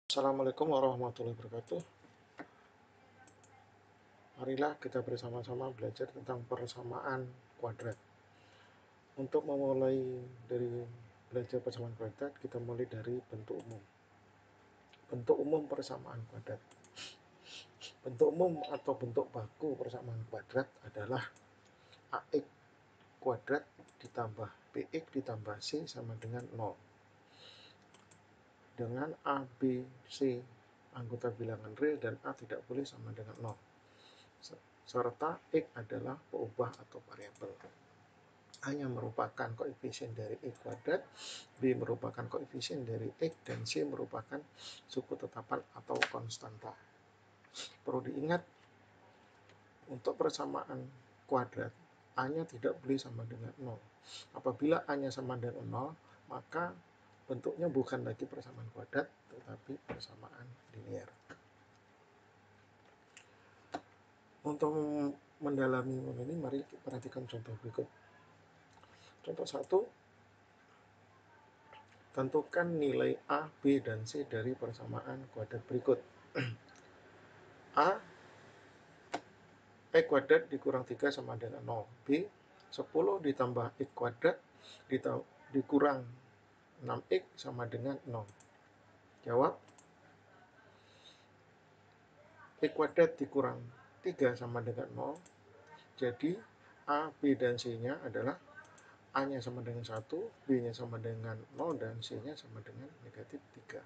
Assalamualaikum warahmatullahi wabarakatuh. Marilah kita bersama-sama belajar tentang persamaan kuadrat. Untuk memulai dari belajar persamaan kuadrat, kita mulai dari bentuk umum. Bentuk umum persamaan kuadrat. Bentuk umum atau bentuk baku persamaan kuadrat adalah AX kuadrat ditambah BX ditambah C sama dengan 0. Dengan A, B, C anggota bilangan real dan A tidak boleh sama dengan 0. Serta X adalah peubah atau variabel. A-nya merupakan koefisien dari X kuadrat, B merupakan koefisien dari X, dan C merupakan suku tetapan atau konstanta. Perlu diingat, untuk persamaan kuadrat, A-nya tidak boleh sama dengan 0. Apabila A-nya sama dengan 0, maka bentuknya bukan lagi persamaan kuadrat, tetapi persamaan linear. Untuk mendalami ini, mari kita perhatikan contoh berikut. Contoh 1, tentukan nilai A, B, dan C dari persamaan kuadrat berikut. A, X kuadrat dikurang 3 sama dengan 0. B, 10 ditambah X kuadrat dikurang 6X sama dengan 0. Jawab. X kuadrat dikurang 3 sama dengan 0. Jadi A, B, dan C-nya adalah A-nya sama dengan 1, B-nya sama dengan 0, dan C-nya sama dengan negatif 3.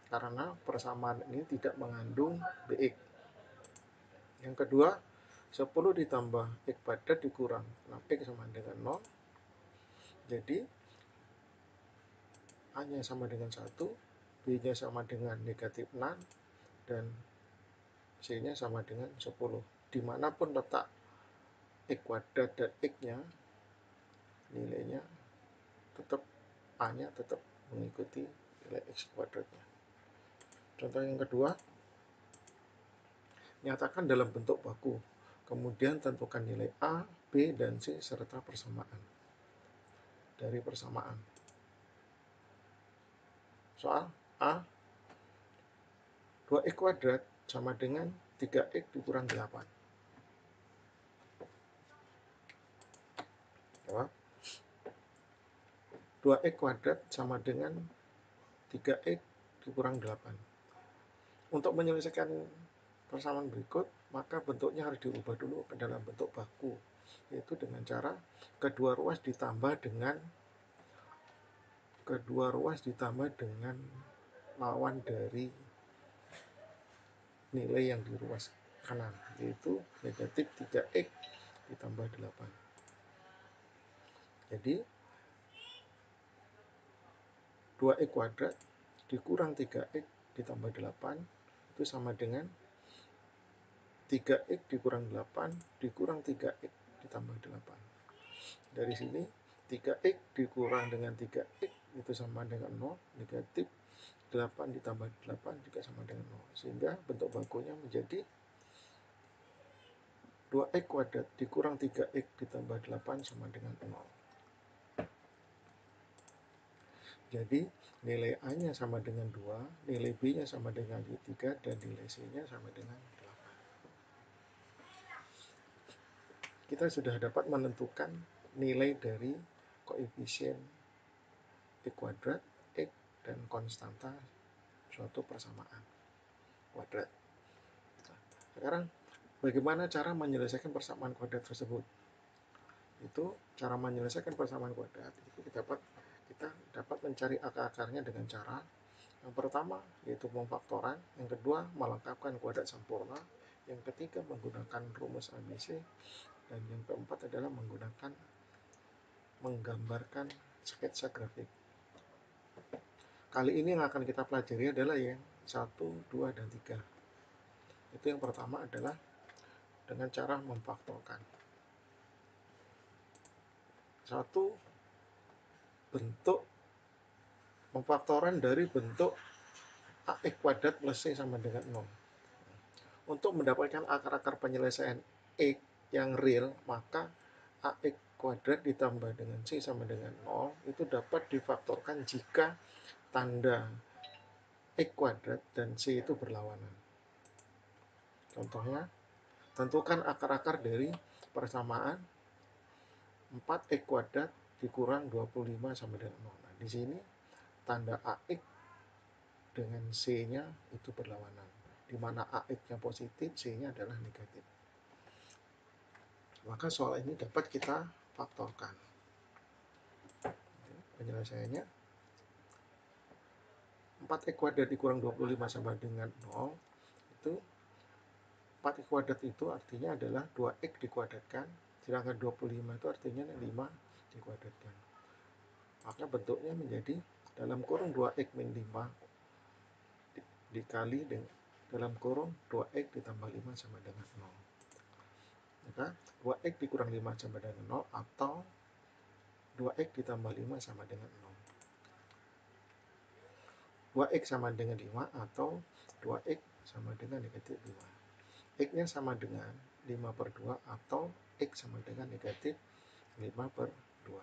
Karena persamaan ini tidak mengandung BX. Yang kedua, 10 ditambah X kuadrat dikurang 6X sama dengan 0. Jadi A-nya sama dengan 1, B-nya sama dengan negatif 6, dan C-nya sama dengan 10. Dimanapun letak X kuadrat dan X-nya, nilainya tetap, A-nya tetap mengikuti nilai X kuadratnya. Contoh yang kedua, nyatakan dalam bentuk baku. Kemudian tentukan nilai A, B, dan C serta persamaan. Dari persamaan. Soal A, 2X kuadrat sama dengan 3X dikurang 8. Jawab. 2X kuadrat sama dengan 3X dikurang 8. Untuk menyelesaikan persamaan berikut, maka bentuknya harus diubah dulu ke dalam bentuk baku, yaitu dengan cara kedua ruas ditambah dengan lawan dari nilai yang di ruas kanan, yaitu negatif 3X ditambah 8. Jadi 2X kuadrat dikurang 3X ditambah 8 itu sama dengan 3X dikurang 8 dikurang 3X ditambah 8. Dari sini 3X dikurang dengan 3X itu sama dengan 0, negatif 8 ditambah 8 juga sama dengan 0. Sehingga bentuk bakunya menjadi 2X kuadrat dikurang 3X ditambah 8 sama dengan 0. Jadi nilai A-nya sama dengan 2, nilai B-nya sama dengan 3, dan nilai C-nya sama dengan 8. Kita sudah dapat menentukan nilai dari koefisien X kuadrat, X, dan konstanta suatu persamaan kuadrat. Sekarang bagaimana cara menyelesaikan persamaan kuadrat tersebut? Itu cara menyelesaikan persamaan kuadrat itu kita dapat mencari akar-akarnya dengan cara yang pertama yaitu pemfaktoran, yang kedua melengkapkan kuadrat sempurna, yang ketiga menggunakan rumus ABC, dan yang keempat adalah menggambarkan sketsa grafik. Kali ini yang akan kita pelajari adalah yang 1, 2, dan 3. Itu yang pertama adalah dengan cara memfaktorkan. Satu, bentuk pemfaktoran dari bentuk AX kuadrat plus C sama dengan 0. Untuk mendapatkan akar-akar penyelesaian X yang real, maka AX kuadrat ditambah dengan C sama dengan 0 itu dapat difaktorkan jika tanda X kuadrat dan C itu berlawanan. Contohnya, tentukan akar-akar dari persamaan 4X kuadrat dikurang 25 sama dengan 0. Nah, di sini tanda AX dengan C-nya itu berlawanan, di mana AX-nya positif, C-nya adalah negatif. Maka soal ini dapat kita faktorkan. Penyelesaiannya, 4X kuadrat dikurang 25 sama dengan 0, itu 4X kuadrat itu artinya adalah 2X dikuadratkan, sedangkan 25 itu artinya 5 dikuadratkan. Maka bentuknya menjadi dalam kurung 2X min 5 dikali dengan dalam kurung 2X ditambah 5 sama dengan 0. Maka 2X dikurang 5 sama dengan 0 atau 2X ditambah 5 sama dengan 0. 2X sama dengan 5 atau 2X sama dengan negatif 5. X-nya sama dengan 5 per 2 atau X sama dengan negatif 5 per 2.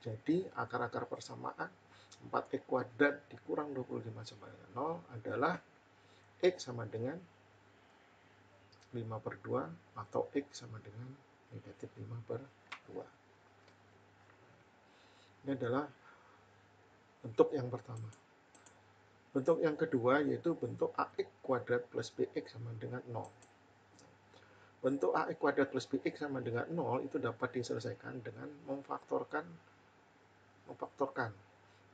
Jadi akar-akar persamaan 4X kuadrat dikurang 25 sama dengan 0 adalah X sama dengan 5 per 2 atau X sama dengan negatif 5 per 2. Ini adalah bentuk yang pertama. Bentuk yang kedua yaitu bentuk AX kuadrat plus BX sama dengan 0. Bentuk AX kuadrat plus BX sama dengan 0 itu dapat diselesaikan dengan memfaktorkan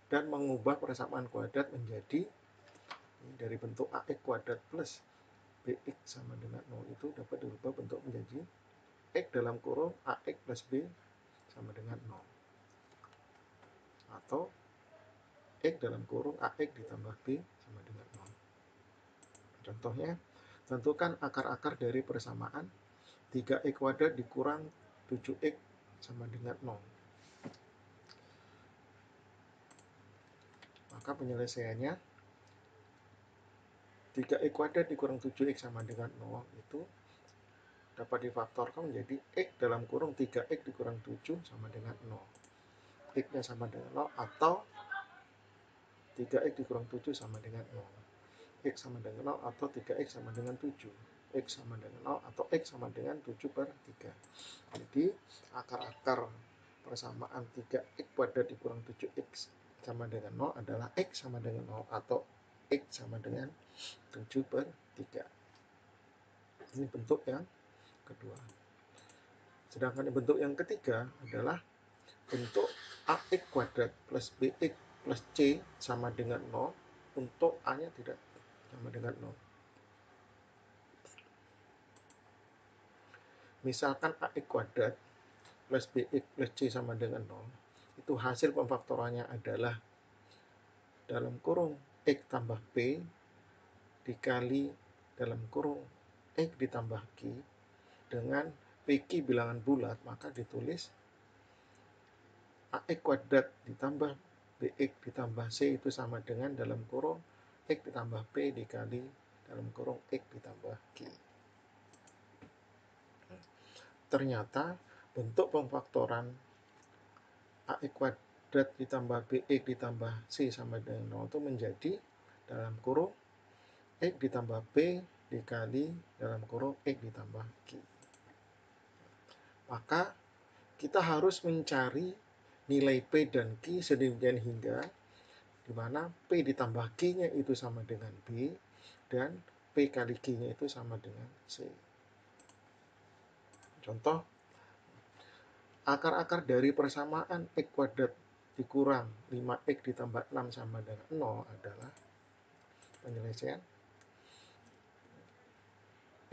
dan mengubah persamaan kuadrat menjadi dari bentuk AX kuadrat plus BX sama dengan 0 itu dapat dirubah bentuk menjadi X dalam kurung AX plus B sama dengan 0. Atau X dalam kurung AX ditambah B sama dengan 0. Contohnya, tentukan akar-akar dari persamaan 3X kuadrat dikurang 7X sama dengan 0. Maka penyelesaiannya 3X kuadrat dikurang 7X sama dengan 0 itu dapat difaktorkan menjadi X dalam kurung 3X dikurang 7 sama dengan 0. X-nya sama dengan 0 atau 3X dikurang 7 sama dengan 0. X sama dengan 0 atau 3X sama dengan 7. X sama dengan 0 atau X sama dengan 7 per 3. Jadi akar-akar persamaan 3X kuadrat dikurang 7X sama dengan 0 adalah X sama dengan 0 atau X sama dengan 7 per 3. Ini bentuk yang kedua. Sedangkan bentuk yang ketiga adalah bentuk AX kuadrat plus BX plus C sama dengan 0 untuk A-nya tidak sama dengan 0. Misalkan AX kuadrat plus BX plus C sama dengan 0, itu hasil pemfaktorannya adalah dalam kurung X tambah P dikali dalam kurung X ditambah Q dengan PQ bilangan bulat, maka ditulis AX kuadrat ditambah BX ditambah C itu sama dengan dalam kurung X ditambah P dikali dalam kurung X ditambah Q. Ternyata bentuk pemfaktoran AX kuadrat ditambah BX ditambah C sama dengan 0 itu menjadi dalam kurung X ditambah P dikali dalam kurung X ditambah Q. Maka kita harus mencari nilai P dan Q sedemikian hingga di mana P ditambah Q-nya itu sama dengan B dan P kali Q-nya itu sama dengan C. Contoh, akar-akar dari persamaan X kuadrat dikurang 5X ditambah 6 sama dengan 0 adalah penyelesaian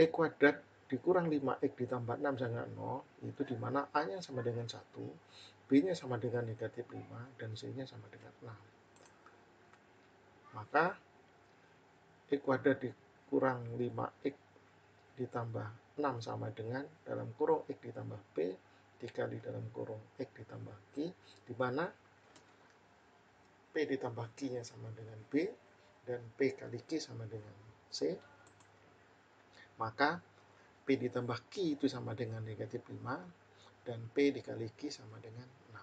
X kuadrat dikurang 5X ditambah 6 sama 0 itu di mana A-nya sama dengan 1, B-nya sama dengan negatif 5, dan C-nya sama dengan 6. Maka X kuadrat dikurang 5X ditambah 6 sama dengan dalam kurung X ditambah P dikali dalam kurung X ditambah Q, di mana P ditambah Q-nya sama dengan B dan P kali Q sama dengan C. Maka P ditambah Q itu sama dengan negatif 5 dan P dikali Q sama dengan 6.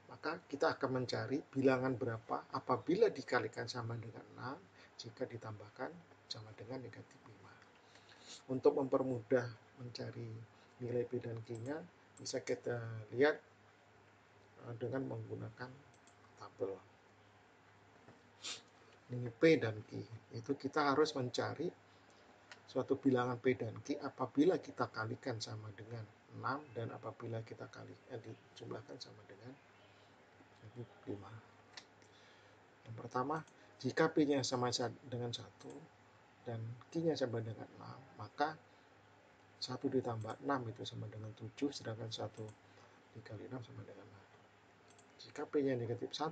maka kita akan mencari bilangan berapa apabila dikalikan sama dengan 6 jika ditambahkan sama dengan negatif 5. Untuk mempermudah mencari nilai P dan Q-nya, bisa kita lihat dengan menggunakan tabel. Ini P dan Q. Itu kita harus mencari suatu bilangan P dan Q apabila kita kalikan sama dengan 6 dan apabila kita dijumlahkan sama dengan 5. Yang pertama, jika P-nya sama dengan 1 dan Q-nya sama dengan 6, maka 1 ditambah 6 itu sama dengan 7, sedangkan 1 dikali 6 sama dengan 6. Jika P-nya negatif 1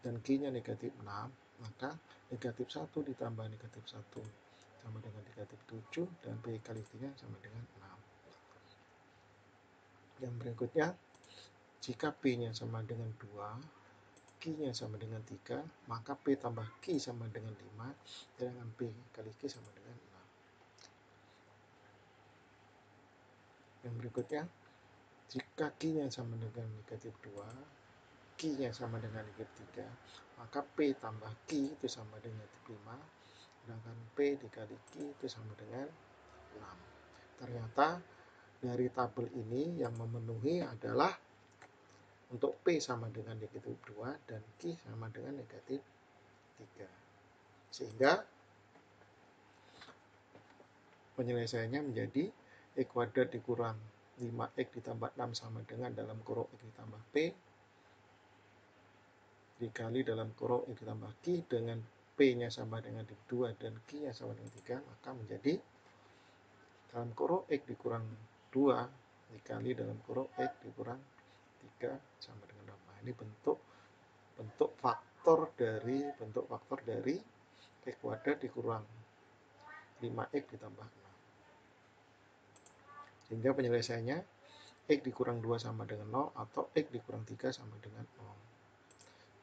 dan Q-nya negatif 6, maka negatif 1 ditambah negatif 1 sama dengan negatif 7, dan P kali Q-nya sama dengan 6. Yang berikutnya, jika P-nya sama dengan 2, Q-nya sama dengan 3, maka P tambah Q sama dengan 5, sedangkan P kali Q sama dengan 6. Yang berikutnya, jika Q-nya sama dengan negatif 2, Q-nya sama dengan negatif 3, maka P tambah Q itu sama dengan negatif 5, sedangkan P dikali Q itu sama dengan 6. Ternyata dari tabel ini yang memenuhi adalah untuk P sama dengan negatif 2 dan Q sama dengan negatif 3. Sehingga penyelesaiannya menjadi X kuadrat dikurang 5X ditambah 6 sama dengan dalam kurung X ditambah P dikali dalam kurung X ditambah Q dengan P-nya sama dengan 2 dan Q-nya sama dengan 3, maka menjadi dalam kurung X dikurang 2 dikali dalam kurung X dikurang 3 sama dengan 6. Nah, ini bentuk faktor dari X kuadrat dikurang 5X ditambah 6. Sehingga penyelesaiannya X dikurang 2 sama dengan 0 atau X dikurang 3 sama dengan 0.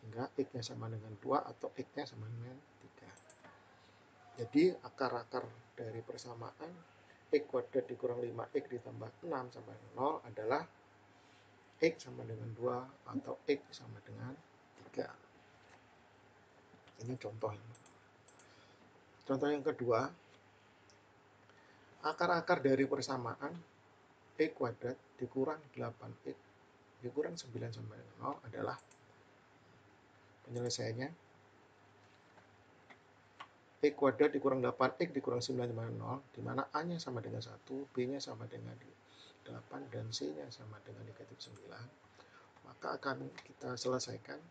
Hingga X-nya sama dengan 2 atau X-nya sama dengan 3. Jadi akar-akar dari persamaan X kuadrat dikurang 5X ditambah 6 sama dengan 0 adalah X sama dengan 2 atau X sama dengan 3. Ini contoh. Contoh yang kedua, akar-akar dari persamaan X kuadrat dikurang 8X dikurang 9 sama dengan 0 adalah penyelesaiannya X kuadrat dikurang 8X dikurang 9 sama dengan 0, di mana A-nya sama dengan 1, B-nya sama dengan 8, dan C-nya sama dengan negatif 9. Maka akan kita selesaikan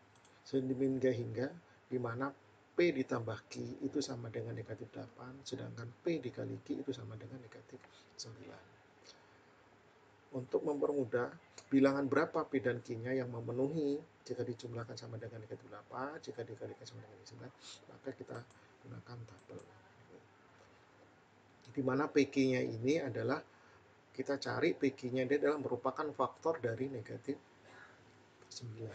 sedemikian hingga di mana P ditambah Q itu sama dengan negatif 8, sedangkan P dikali Q itu sama dengan negatif 9. Untuk mempermudah, bilangan berapa P dan Q-nya yang memenuhi jika dijumlahkan sama dengan negatif 8, jika dikalikan sama dengan negatif 9, maka kita gunakan tabel. Di mana PQ-nya ini adalah kita cari PQ-nya dia adalah merupakan faktor dari negatif 9.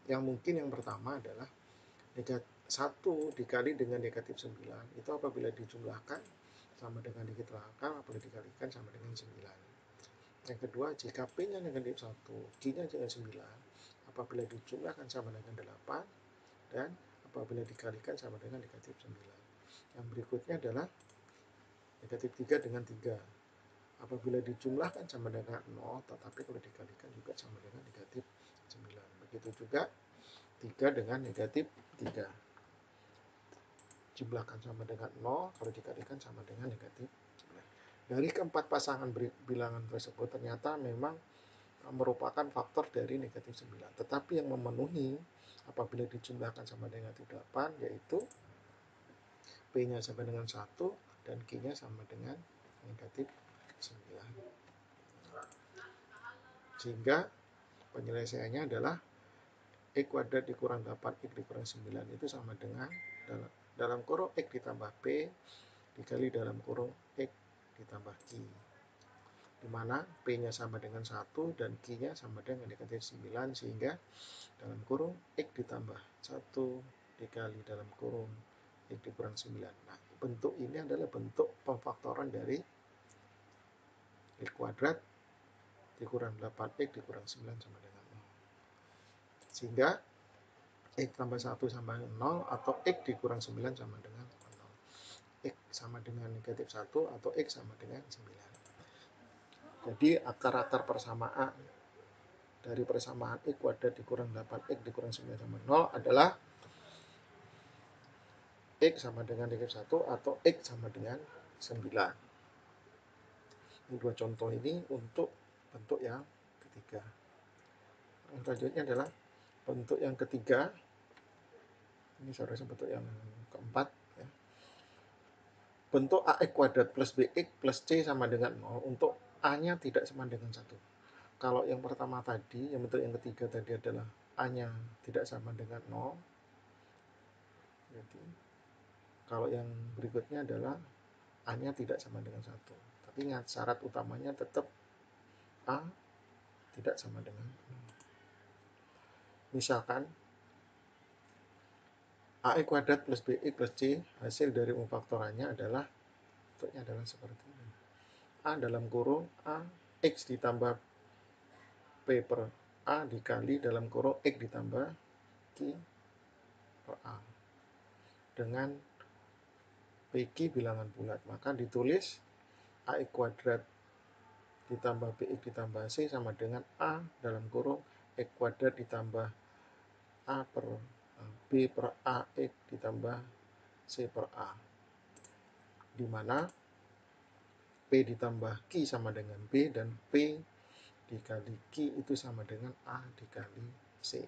Yang mungkin yang pertama adalah negatif 1 dikali dengan negatif 9 itu apabila dijumlahkan sama dengan dikitkan, apabila dikalikan sama dengan 9. Yang kedua, jika P-nya negatif 1, Q-nya dengan 9, apabila dijumlahkan sama dengan 8, dan apabila dikalikan sama dengan negatif 9. Yang berikutnya adalah negatif 3 dengan 3. Apabila dijumlahkan sama dengan 0, tetapi kalau dikalikan juga sama dengan negatif 9. Begitu juga 3 dengan negatif 3. Jumlahkan sama dengan 0, kalau dikalikan sama dengan negatif 9. Dari keempat pasangan bilangan tersebut ternyata memang merupakan faktor dari negatif 9. Tetapi yang memenuhi apabila dijumlahkan sama dengan negatif 8, yaitu P-nya sama dengan 1 dan Q-nya sama dengan negatif 9. Sehingga penyelesaiannya adalah X kuadrat dikurang 8X dikurang 9 itu sama dengan dalam kurung X ditambah P dikali dalam kurung X ditambah Q. Di mana P-nya sama dengan 1 dan Q-nya sama dengan negatif 9, sehingga dalam kurung X ditambah 1 dikali dalam kurung X dikurang 9. Nah, bentuk ini adalah bentuk pemfaktoran dari X kuadrat dikurang 8x dikurang 9 sama dengan 0. Sehingga X tambah 1 sama dengan 0 atau X dikurang 9 sama dengan 0. X sama dengan negatif 1 atau X sama dengan 9. Jadi akar-akar persamaan dari persamaan X kuadrat dikurang 8X dikurang 9 sama 0 adalah X sama dengan negatif 1 atau X sama dengan 9. Ini dua contoh ini untuk bentuk yang ketiga. Yang selanjutnya adalah bentuk yang ketiga. Ini seharusnya bentuk yang keempat. Ya. Bentuk AX kuadrat plus BX plus C sama dengan 0 untuk A-nya tidak sama dengan 1. Kalau yang pertama tadi, yang bentuk yang ketiga tadi adalah A-nya tidak sama dengan 0. Jadi, kalau yang berikutnya adalah A-nya tidak sama dengan 1. Tapi ingat, syarat utamanya tetap A tidak sama dengan 0. Misalkan, AX kuadrat plus BX plus C, hasil dari pemfaktorannya adalah, bentuknya adalah seperti ini. A dalam kurung A, X ditambah P per A dikali dalam kurung X ditambah Q per A. Dengan PQ bilangan bulat, maka ditulis AX kuadrat ditambah BX ditambah C sama dengan A dalam kurung X kuadrat ditambah A per B per AX ditambah C per A, di mana P ditambah Q sama dengan B dan P dikali Q itu sama dengan A dikali C.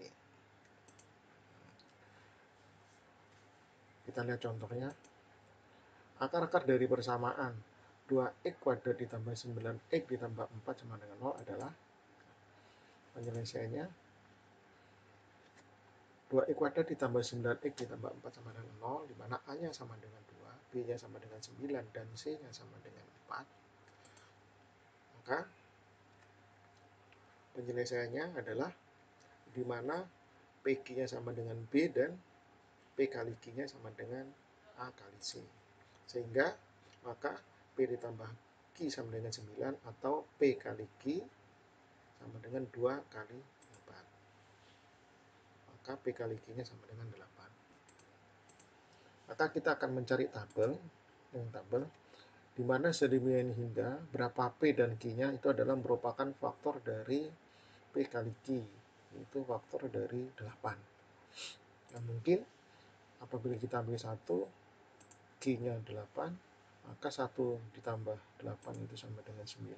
Kita lihat contohnya. Akar-akar dari persamaan 2x kuadrat ditambah 9x ditambah 4 sama dengan 0 adalah, penyelesaiannya 2x kuadrat ditambah 9x ditambah 4 sama dengan 0, di mana A-nya sama dengan 2, B-nya sama dengan 9, dan C-nya sama dengan 4. Maka penyelesaiannya adalah di mana PQ-nya sama dengan B dan P kali Q-nya sama dengan A kali C. Sehingga maka P ditambah Q sama dengan 9 atau P kali Q sama dengan 2 kali 4. Maka P kali Q-nya sama dengan 8. Maka kita akan mencari tabel di mana sedemikian hingga berapa P dan Q-nya itu adalah merupakan faktor dari P kali Q, yaitu faktor dari 8. Yang mungkin apabila kita ambil 1, Q-nya 8, maka 1 ditambah 8 itu sama dengan 9,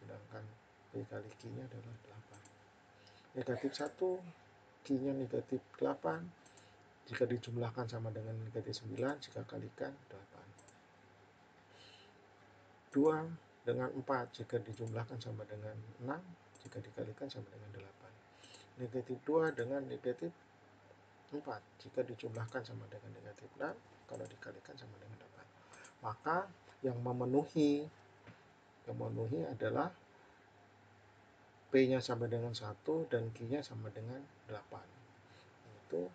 sedangkan P kali Q-nya adalah 8. Negatif 1, Q-nya negatif 8, jika dijumlahkan sama dengan negatif 9, jika kalikan 8. 2 dengan 4, jika dijumlahkan sama dengan 6, jika dikalikan sama dengan 8. Negatif 2 dengan negatif 4, jika dijumlahkan sama dengan negatif 6, kalau dikalikan sama dengan 8. Maka yang memenuhi adalah P-nya sama dengan 1 dan Q-nya sama dengan 8. Itu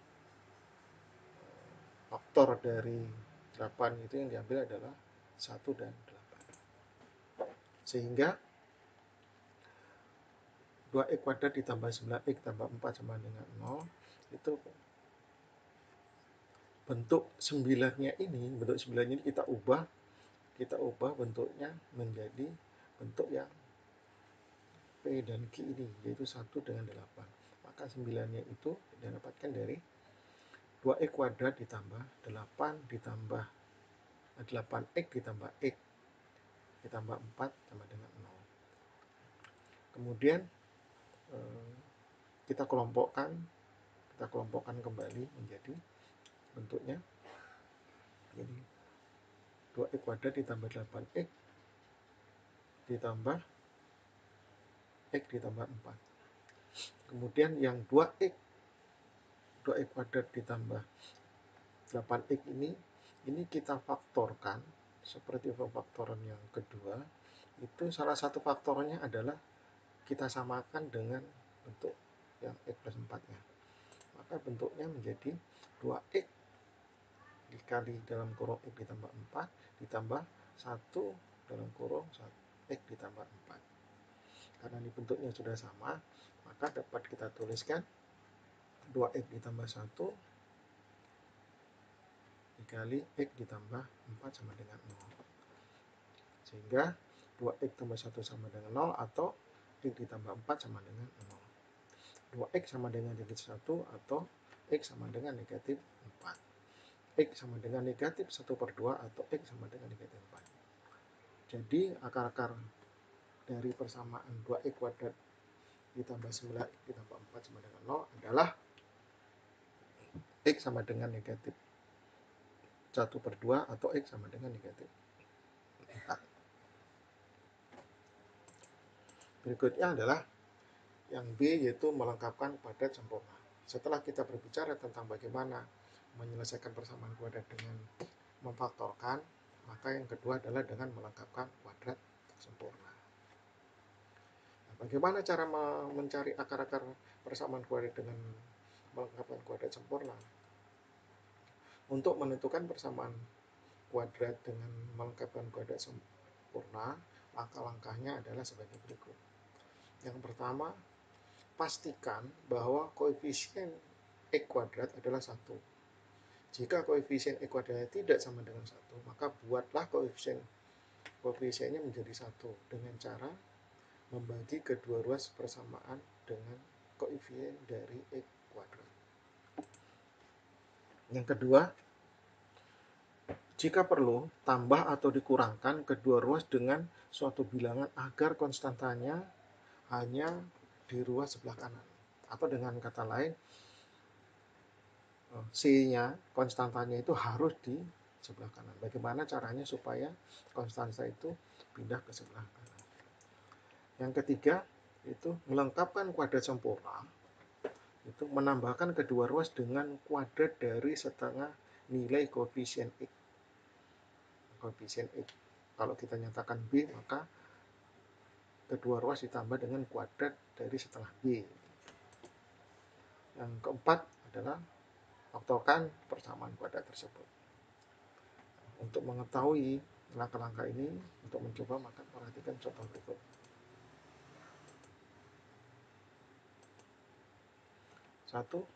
faktor dari 8 itu yang diambil adalah 1 dan 8. Sehingga 2x kuadrat ditambah 9x tambah 4 sama dengan 0, itu bentuk 9-nya ini kita ubah bentuknya menjadi bentuk yang P dan Q ini, yaitu 1 dengan 8. Maka 9-nya itu didapatkan dari 2x kuadrat ditambah 8 ditambah 8x ditambah x ditambah 4 sama dengan 0. Kemudian kita kelompokkan kembali menjadi bentuknya jadi 2x kuadrat ditambah 8x ditambah x ditambah 4. Kemudian yang 2x kuadrat ditambah 8x ini kita faktorkan seperti pemfaktoran yang kedua. Itu salah satu faktornya adalah kita samakan dengan bentuk yang x plus 4-nya. Maka bentuknya menjadi 2x dikali dalam kurung x ditambah 4 ditambah 1 dalam kurung x ditambah 4. Karena ini bentuknya sudah sama, maka dapat kita tuliskan 2x ditambah 1 dikali x ditambah 4 sama dengan 0. Sehingga 2x tambah 1 sama dengan 0 atau x ditambah 4 sama dengan 0. 2x sama dengan negatif 1 atau x sama dengan negatif 4. X sama dengan negatif 1 per 2 atau x sama dengan negatif 4. Jadi akar-akar dari persamaan 2x kuadrat ditambah 9x ditambah 4 sama dengan 0 adalah x sama dengan negatif 1 per 2 atau x sama dengan negatif 4. Berikutnya adalah yang B, yaitu melengkapkan kuadrat sempurna. Setelah kita berbicara tentang bagaimana menyelesaikan persamaan kuadrat dengan memfaktorkan, maka yang kedua adalah dengan melengkapkan kuadrat sempurna. Nah, bagaimana cara mencari akar-akar persamaan kuadrat dengan melengkapkan kuadrat sempurna? Untuk menentukan persamaan kuadrat dengan melengkapkan kuadrat sempurna, langkah-langkahnya adalah sebagai berikut. Yang pertama, pastikan bahwa koefisien x kuadrat adalah 1. Jika koefisien x kuadratnya tidak sama dengan 1, maka buatlah koefisiennya menjadi 1 dengan cara membagi kedua ruas persamaan dengan koefisien dari x kuadrat. Yang kedua, jika perlu, tambah atau dikurangkan kedua ruas dengan suatu bilangan agar konstantanya hanya di ruas sebelah kanan. Atau dengan kata lain, C-nya, konstantanya itu harus di sebelah kanan. Bagaimana caranya supaya konstanta itu pindah ke sebelah kanan. Yang ketiga, itu melengkapkan kuadrat sempurna. Itu menambahkan kedua ruas dengan kuadrat dari setengah nilai koefisien x. Koefisien x. Kalau kita nyatakan B, maka kedua ruas ditambah dengan kuadrat dari setengah B. Yang keempat adalah faktorkan persamaan kuadrat tersebut. Untuk mengetahui langkah-langkah ini, untuk mencoba, maka perhatikan contoh berikut. Satu,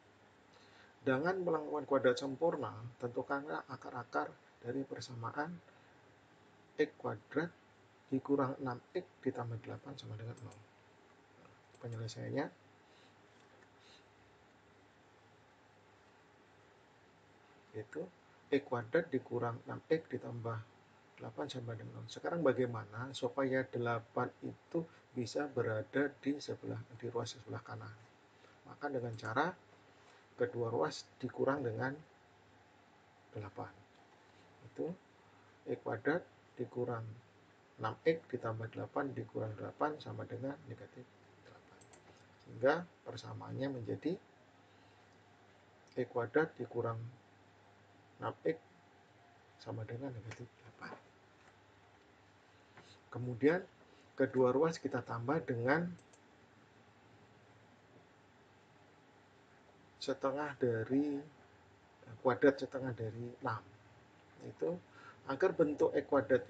dengan melakukan kuadrat sempurna, tentukanlah akar-akar dari persamaan x kuadrat dikurang 6x ditambah 8 sama dengan 0. Penyelesaiannya, yaitu x kuadrat dikurang 6x ditambah 8 sama dengan 0. Sekarang bagaimana supaya 8 itu bisa berada di ruas sebelah kanan? Maka dengan cara kedua ruas dikurang dengan 8. Itu x kuadrat dikurang 6x ditambah 8 dikurang 8 sama dengan negatif 8. Sehingga persamaannya menjadi x kuadrat dikurang 6x sama dengan negatif 8. Kemudian kedua ruas kita tambah dengan kuadrat setengah dari 6. Itu agar bentuk x kuadrat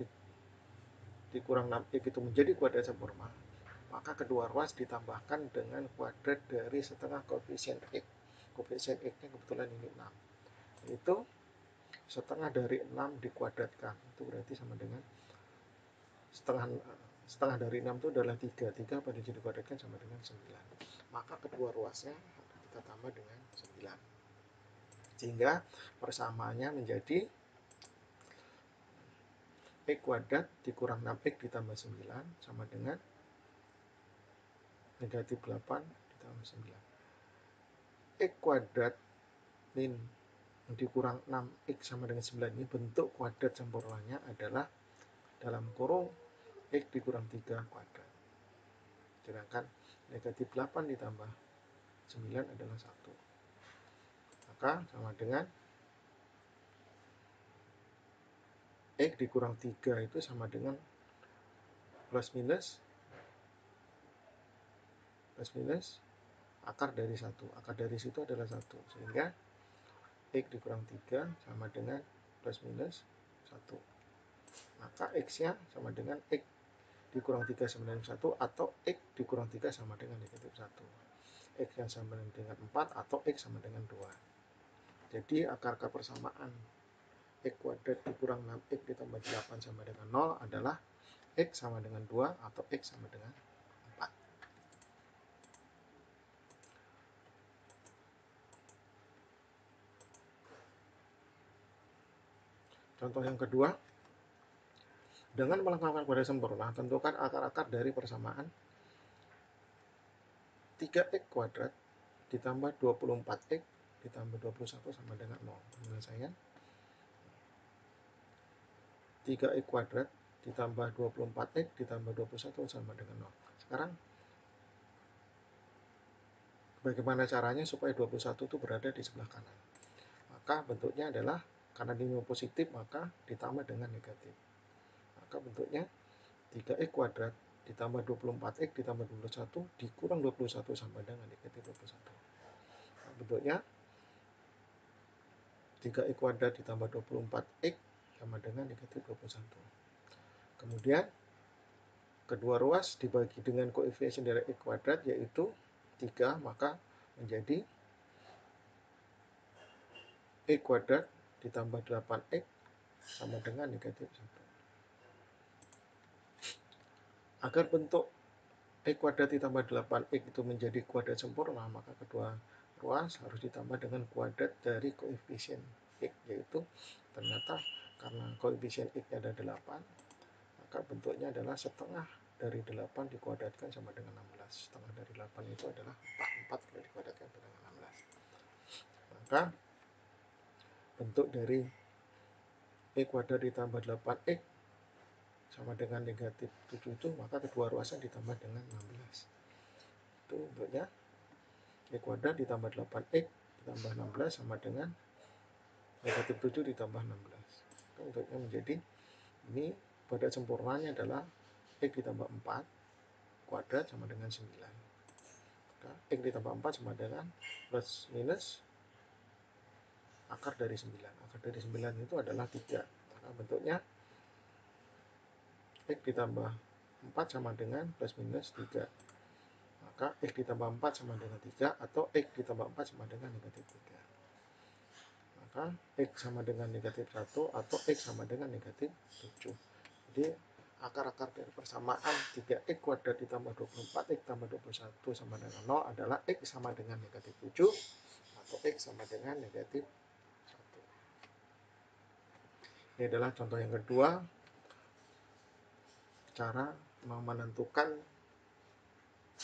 dikurang 6x itu menjadi kuadrat sempurna, maka kedua ruas ditambahkan dengan kuadrat dari setengah koefisien x. Koefisien x-nya kebetulan ini 6. Itu setengah dari 6 dikuadratkan. Itu berarti sama dengan setengah dari 6 itu adalah 3. 3 pada dikuadratkan sama dengan 9. Maka kedua ruasnya kita tambah dengan 9. Sehingga persamaannya menjadi x kuadrat dikurang 6x ditambah 9 sama dengan negatif 8 ditambah 9. X kuadrat min dikurang 6x sama dengan 9 ini bentuk kuadrat sempurnanya adalah dalam kurung x dikurang 3 kuadrat. Sedangkan negatif 8 ditambah 9 adalah 1. Maka sama dengan x dikurang 3 itu sama dengan plus minus akar dari 1. Akar dari situ adalah 1. Sehingga x dikurang 3 sama dengan plus minus 1. Maka x-nya sama dengan x dikurang 3 sama dengan 1, atau X dikurang 3 sama dengan negatif 1. X yang sama dengan 4 atau X sama dengan 2. Jadi akar-akar persamaan X kuadrat dikurang 6X ditambah 8 sama dengan 0 adalah X sama dengan 2 atau X sama dengan 4. Contoh yang kedua, dengan melengkapkan kuadrat sempurna, tentukan akar-akar dari persamaan 3X kuadrat ditambah 24X ditambah 21 sama dengan 0. Penyelesaian 3X kuadrat ditambah 24X ditambah 21 sama dengan 0. Sekarang bagaimana caranya supaya 21 itu berada di sebelah kanan? Maka bentuknya adalah, karena ini positif, maka ditambah dengan negatif. Maka bentuknya 3X kuadrat ditambah 24X ditambah 21 dikurang 21 sama dengan negatif 21. Nah, bentuknya 3X kuadrat ditambah 24X sama dengan negatif 21. Kemudian kedua ruas dibagi dengan koefisien dari X kuadrat yaitu 3, maka menjadi X kuadrat ditambah 8X sama dengan negatif 1. Agar bentuk X kuadrat ditambah 8X itu menjadi kuadrat sempurna, maka kedua ruas harus ditambah dengan kuadrat dari koefisien X, yaitu ternyata karena koefisien X ada 8, maka bentuknya adalah setengah dari 8 dikuadratkan sama dengan 16. Setengah dari 8 itu adalah 4. 4 kalau dikuadratkan dengan 16. Maka bentuk dari X kuadrat ditambah 8X sama dengan negatif 7 itu, maka kedua ruasnya ditambah dengan 16. Itu bentuknya X kuadrat ditambah 8X ditambah 16 sama dengan negatif 7 ditambah 16. Itu bentuknya menjadi, ini kuadrat sempurnanya adalah X ditambah 4 kuadrat sama dengan 9. Maka X ditambah 4 sama dengan plus minus akar dari 9. Akar dari 9 itu adalah 3. Maka bentuknya X ditambah 4 sama dengan plus minus 3. Maka X ditambah 4 sama dengan 3 atau X ditambah 4 sama dengan negatif 3. Maka X sama dengan negatif 1 atau X sama dengan negatif 7. Jadi akar-akar dari persamaan 3X kuadrat ditambah 24X tambah 21 sama dengan 0 adalah X sama dengan negatif 7 atau X sama dengan negatif 1. Ini adalah contoh yang kedua, cara menentukan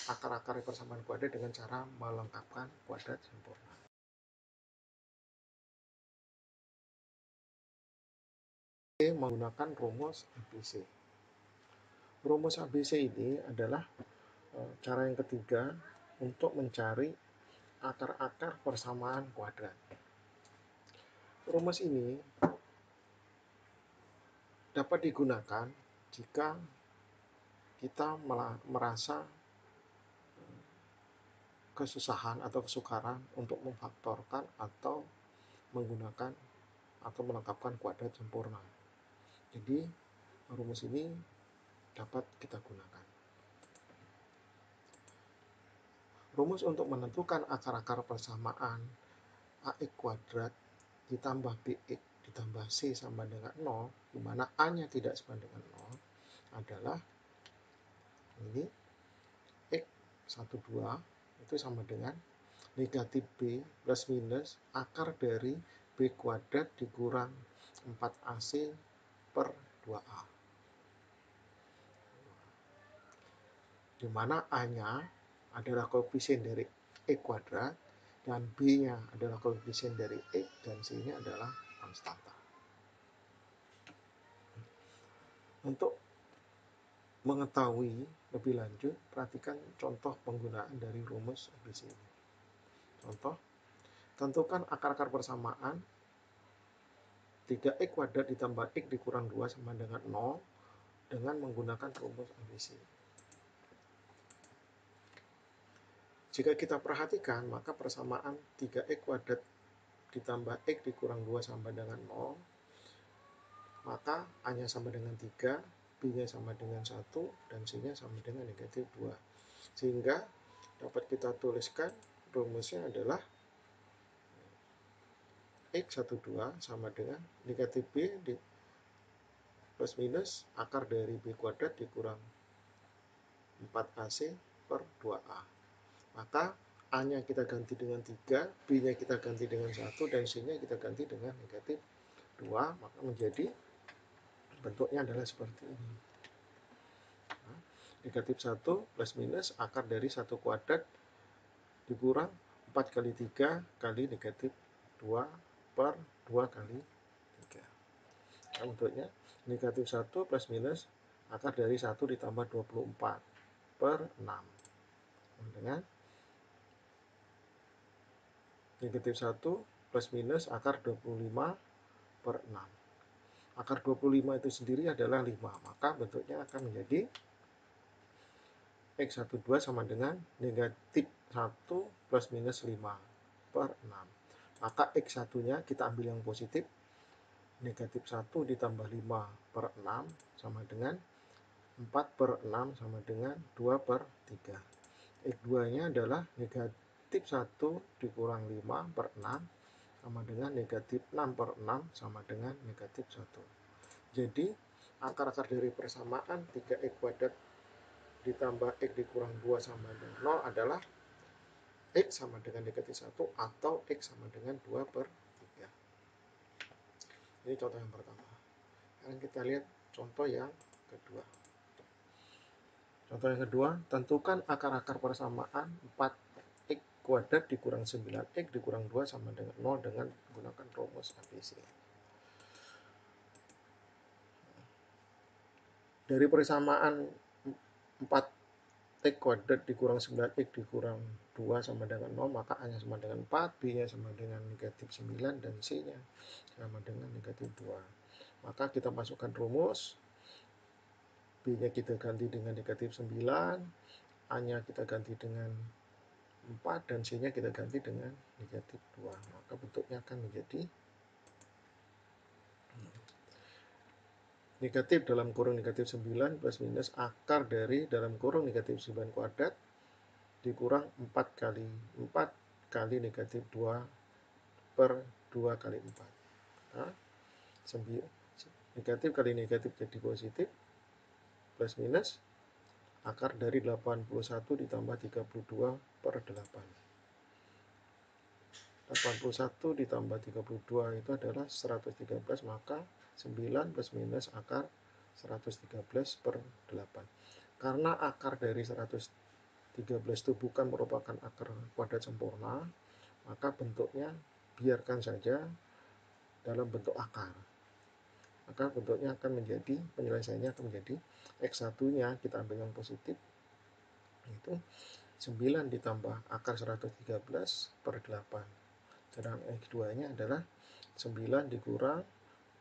akar-akar persamaan kuadrat dengan cara melengkapkan kuadrat sempurna. Menggunakan rumus ABC. Rumus ABC ini adalah cara yang ketiga untuk mencari akar-akar persamaan kuadrat. Rumus ini dapat digunakan jika kita merasa kesusahan atau kesukaran untuk memfaktorkan atau menggunakan atau melengkapkan kuadrat sempurna. Jadi rumus ini dapat kita gunakan. Rumus untuk menentukan akar-akar persamaan AX kuadrat ditambah BX ditambah C sama dengan 0, di mana A-nya tidak sama dengan 0, adalah ini X 12 itu sama dengan negatif B plus minus akar dari B kuadrat dikurang 4AC per 2A. Di mana A-nya adalah koefisien dari X kuadrat dan B-nya adalah koefisien dari X dan C-nya adalah konstanta. Untuk mengetahui lebih lanjut, perhatikan contoh penggunaan dari rumus ABC ini. Contoh, tentukan akar-akar persamaan 3X kuadrat ditambah X dikurang 2 sama dengan 0 dengan menggunakan rumus ABC. Jika kita perhatikan, maka persamaan 3X kuadrat ditambah X dikurang 2 sama dengan 0, maka A-nya sama dengan 3, B-nya sama dengan 1, dan C-nya sama dengan negatif 2. Sehingga dapat kita tuliskan rumusnya adalah X12 sama dengan negatif B plus minus akar dari B kuadrat dikurang 4AC per 2A. Maka A-nya kita ganti dengan 3, B-nya kita ganti dengan 1, dan C-nya kita ganti dengan negatif 2. Maka menjadi bentuknya adalah seperti ini. Nah, negatif 1 plus minus akar dari 1 kuadrat dikurang 4 kali 3 kali negatif 2 per 2 kali 3. Nah, bentuknya negatif 1 plus minus akar dari 1 ditambah 24 per 6. Dengan negatif 1 plus minus akar 25 per 6. Akar 25 itu sendiri adalah 5. Maka bentuknya akan menjadi X12 sama dengan negatif 1 plus minus 5 per 6. Maka X1-nya kita ambil yang positif. Negatif 1 ditambah 5 per 6 sama dengan 4 per 6 sama dengan 2 per 3. X2-nya adalah negatif 1 dikurang 5 per 6 sama dengan negatif 6 per 6 sama dengan negatif 1. Jadi akar-akar dari persamaan 3x kuadrat ditambah x dikurang 2 sama dengan 0 adalah x sama dengan negatif 1 atau x sama dengan 2 per 3. Ini contoh yang pertama. Sekarang kita lihat contoh yang kedua. Contoh yang kedua, tentukan akar-akar persamaan 4x kuadrat dikurang 9x dikurang 2 sama dengan 0 dengan menggunakan rumus ABC. Dari persamaan 4x kuadrat dikurang 9x dikurang 2 sama dengan 0, maka A-nya sama dengan 4, B-nya sama dengan negatif 9, dan C-nya sama dengan negatif 2. Maka kita masukkan rumus, B-nya kita ganti dengan negatif 9, A-nya kita ganti dengan 4, dan C-nya kita ganti dengan negatif 2. Maka bentuknya akan menjadi negatif dalam kurung negatif 9 plus minus akar dari dalam kurung negatif 9 kuadrat dikurang 4 kali negatif 2 per 2 kali 4. Nah, negatif kali negatif jadi positif, plus minus akar dari 81 ditambah 32 per 8. 81 ditambah 32 itu adalah 113, maka 9 plus minus akar 113 per 8. Karena akar dari 113 itu bukan merupakan akar kuadrat sempurna, maka bentuknya biarkan saja dalam bentuk akar. Maka bentuknya akan menjadi, penyelesaiannya akan menjadi X1-nya kita ambil yang positif, yaitu 9 ditambah akar 113 per 8. Sedangkan X2-nya adalah 9 dikurang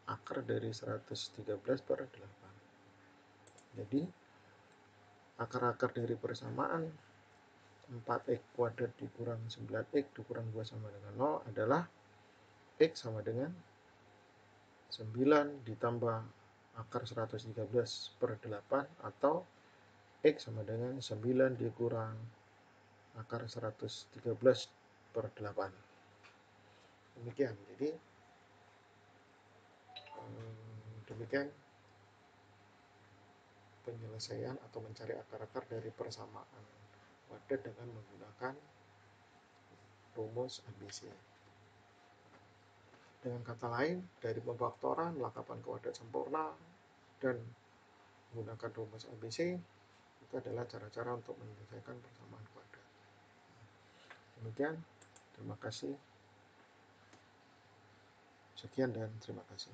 akar dari 113 per 8. Jadi akar-akar dari persamaan 4x kuadrat dikurang 9x dikurang 2 sama dengan 0 adalah X sama dengan 9 ditambah akar 113 per 8 atau X sama dengan 9 dikurang akar 113 per 8. Demikian. Jadi demikian penyelesaian atau mencari akar-akar dari persamaan kuadrat dengan menggunakan rumus ABC. Dengan kata lain, dari pemfaktoran, lengkapan kuadrat sempurna, dan menggunakan rumus ABC, itu adalah cara-cara untuk menyelesaikan persamaan kuadrat. Demikian, terima kasih. Sekian dan terima kasih.